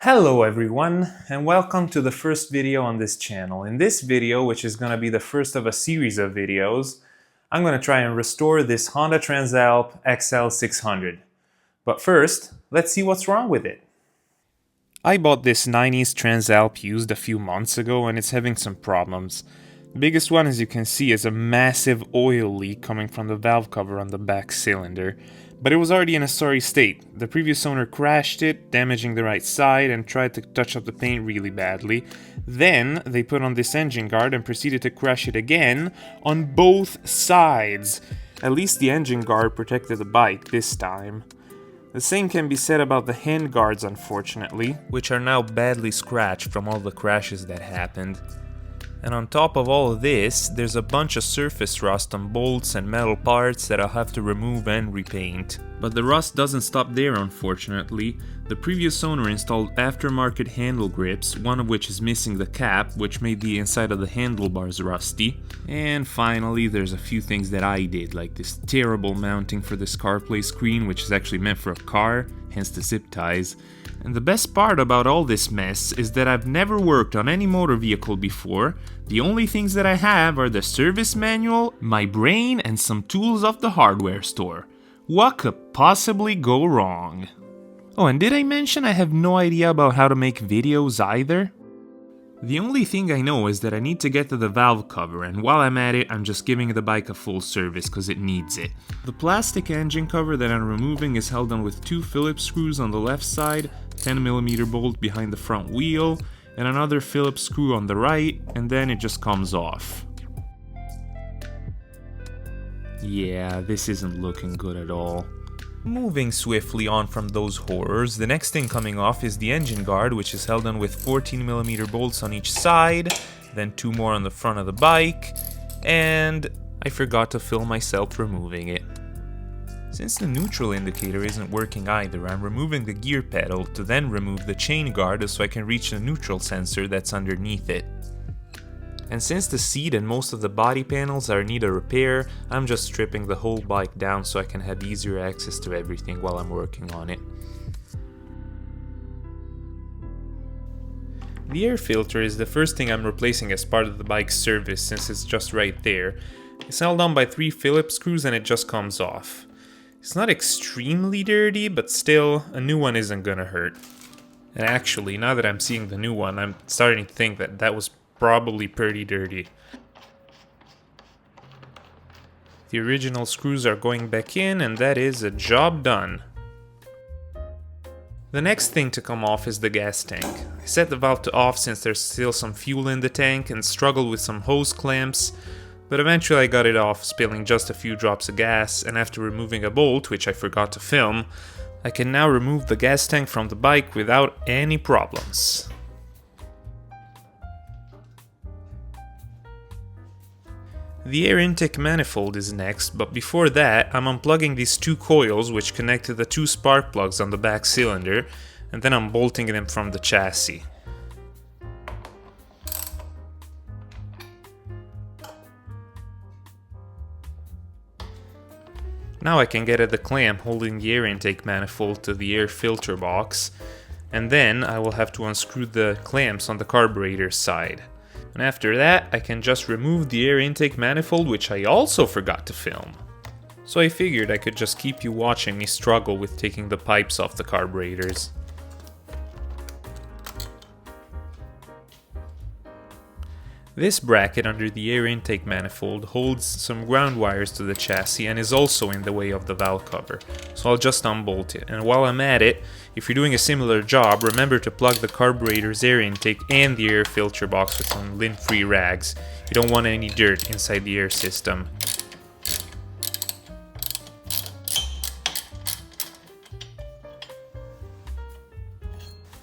Hello everyone, and welcome to the first video on this channel. In this video, which is going to be the first of a series of videos, I'm going to try and restore this Honda Transalp XL600. But first, let's see what's wrong with it. I bought this 90s Transalp used a few months ago and it's having some problems. The biggest one, as you can see, is a massive oil leak coming from the valve cover on the back cylinder. But it was already in a sorry state. The previous owner crashed it, damaging the right side, and tried to touch up the paint really badly. Then they put on this engine guard and proceeded to crash it again on both sides. At least the engine guard protected the bike this time. The same can be said about the hand guards, unfortunately, which are now badly scratched from all the crashes that happened. And on top of all of this, there's a bunch of surface rust on bolts and metal parts that I'll have to remove and repaint. But the rust doesn't stop there, unfortunately. The previous owner installed aftermarket handle grips, one of which is missing the cap, which made the inside of the handlebars rusty. And finally, there's a few things that I did, like this terrible mounting for this CarPlay screen, which is actually meant for a car, hence the zip ties. And the best part about all this mess is that I've never worked on any motor vehicle before. The only things that I have are the service manual, my brain, and some tools off the hardware store. What could possibly go wrong? Oh, and did I mention I have no idea about how to make videos either? The only thing I know is that I need to get to the valve cover, and while I'm at it, I'm just giving the bike a full service because it needs it. The plastic engine cover that I'm removing is held on with two Phillips screws on the left side, 10mm bolt behind the front wheel, and another Phillips screw on the right, and then it just comes off. Yeah, this isn't looking good at all. Moving swiftly on from those horrors, the next thing coming off is the engine guard, which is held on with 14mm bolts on each side, then two more on the front of the bike, and I forgot to film myself removing it. Since the neutral indicator isn't working either, I'm removing the gear pedal to then remove the chain guard so I can reach the neutral sensor that's underneath it. And since the seat and most of the body panels are in need of repair, I'm just stripping the whole bike down so I can have easier access to everything while I'm working on it. The air filter is the first thing I'm replacing as part of the bike's service since it's just right there. It's held on by 3 Phillips screws and it just comes off. It's not extremely dirty, but still, a new one isn't gonna hurt. And actually, now that I'm seeing the new one, I'm starting to think that that was probably pretty dirty. The original screws are going back in, and that is a job done. The next thing to come off is the gas tank. I set the valve to off since there's still some fuel in the tank and struggled with some hose clamps, but eventually I got it off, spilling just a few drops of gas, and after removing a bolt, which I forgot to film, I can now remove the gas tank from the bike without any problems. The air intake manifold is next, but before that, I'm unplugging these two coils which connect to the two spark plugs on the back cylinder, and then I'm bolting them from the chassis. Now I can get at the clamp holding the air intake manifold to the air filter box, and then I will have to unscrew the clamps on the carburetor side. And after that, I can just remove the air intake manifold, which I also forgot to film. So I figured I could just keep you watching me struggle with taking the pipes off the carburetors. This bracket under the air intake manifold holds some ground wires to the chassis and is also in the way of the valve cover, so I'll just unbolt it. And while I'm at it, if you're doing a similar job, remember to plug the carburetor's air intake and the air filter box with some lint-free rags. You don't want any dirt inside the air system.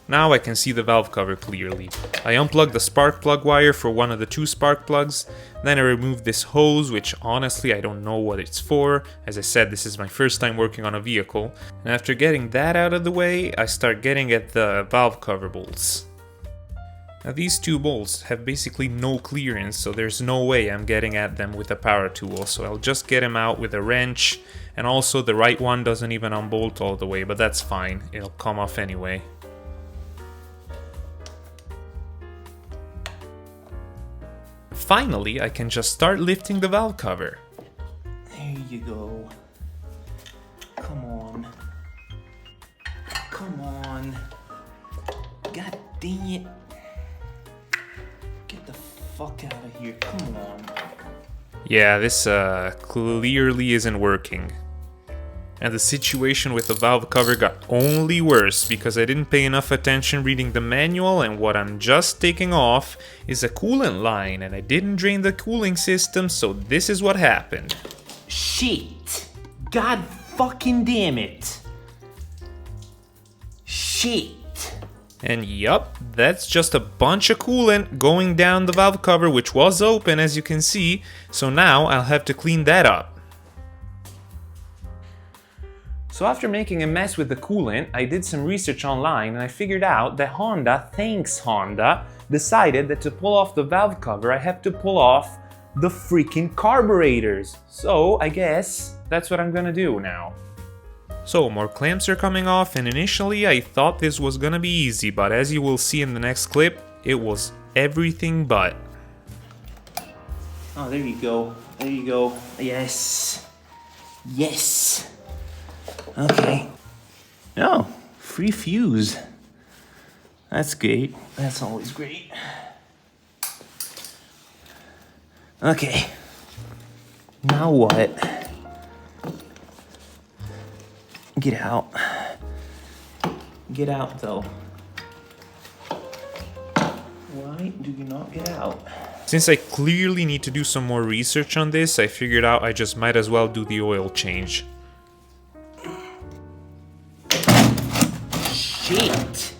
Now I can see the valve cover clearly. I unplugged the spark plug wire for one of the two spark plugs, then I removed this hose, which honestly I don't know what it's for. As I said, this is my first time working on a vehicle. And after getting that out of the way, I start getting at the valve cover bolts. Now these two bolts have basically no clearance, so there's no way I'm getting at them with a power tool, so I'll just get them out with a wrench, and also the right one doesn't even unbolt all the way, but that's fine, it'll come off anyway. Finally, I can just start lifting the valve cover. There you go. Come on. Come on. God dang it. Get the fuck out of here. Come on. Yeah, this clearly isn't working. And the situation with the valve cover got only worse because I didn't pay enough attention reading the manual, and what I'm just taking off is a coolant line, and I didn't drain the cooling system, so this is what happened. Shit. God fucking damn it. Shit. And yup, that's just a bunch of coolant going down the valve cover, which was open as you can see, so now I'll have to clean that up. So after making a mess with the coolant, I did some research online and I figured out that Honda, thanks Honda, decided that to pull off the valve cover I have to pull off the freaking carburetors. So I guess that's what I'm gonna do now. So more clamps are coming off, and initially I thought this was gonna be easy, but as you will see in the next clip, it was everything but. Oh, there you go. There you go. Yes. Yes. Okay. Oh, free fuse. That's great. That's always great. Okay. Now what? Get out. Get out, though. Why do you not get out? Since I clearly need to do some more research on this, I figured out I just might as well do the oil change. Shit!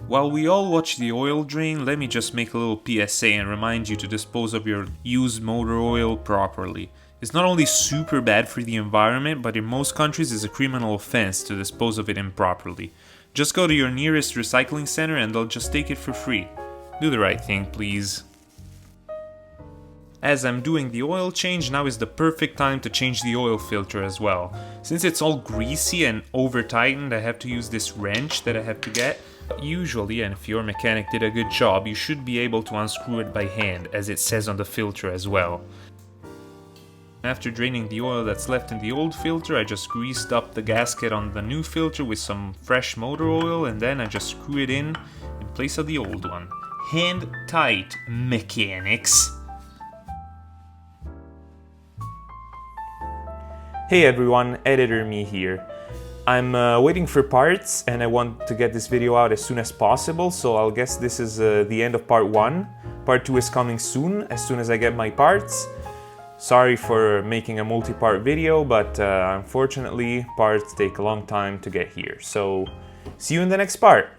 While we all watch the oil drain, let me just make a little PSA and remind you to dispose of your used motor oil properly. It's not only super bad for the environment, but in most countries it's a criminal offense to dispose of it improperly. Just go to your nearest recycling center and they'll just take it for free. Do the right thing, please. As I'm doing the oil change, now is the perfect time to change the oil filter as well. Since it's all greasy and over tightened, I have to use this wrench that I have to get. Usually, and if your mechanic did a good job, you should be able to unscrew it by hand, as it says on the filter as well. After draining the oil that's left in the old filter, I just greased up the gasket on the new filter with some fresh motor oil, and then I just screw it in place of the old one. Hand tight, mechanics. Hey everyone, Editor Me here. I'm waiting for parts and I want to get this video out as soon as possible, so I'll guess this is the end of part 1. Part 2 is coming soon as I get my parts. Sorry for making a multi-part video, but unfortunately parts take a long time to get here. So see you in the next part.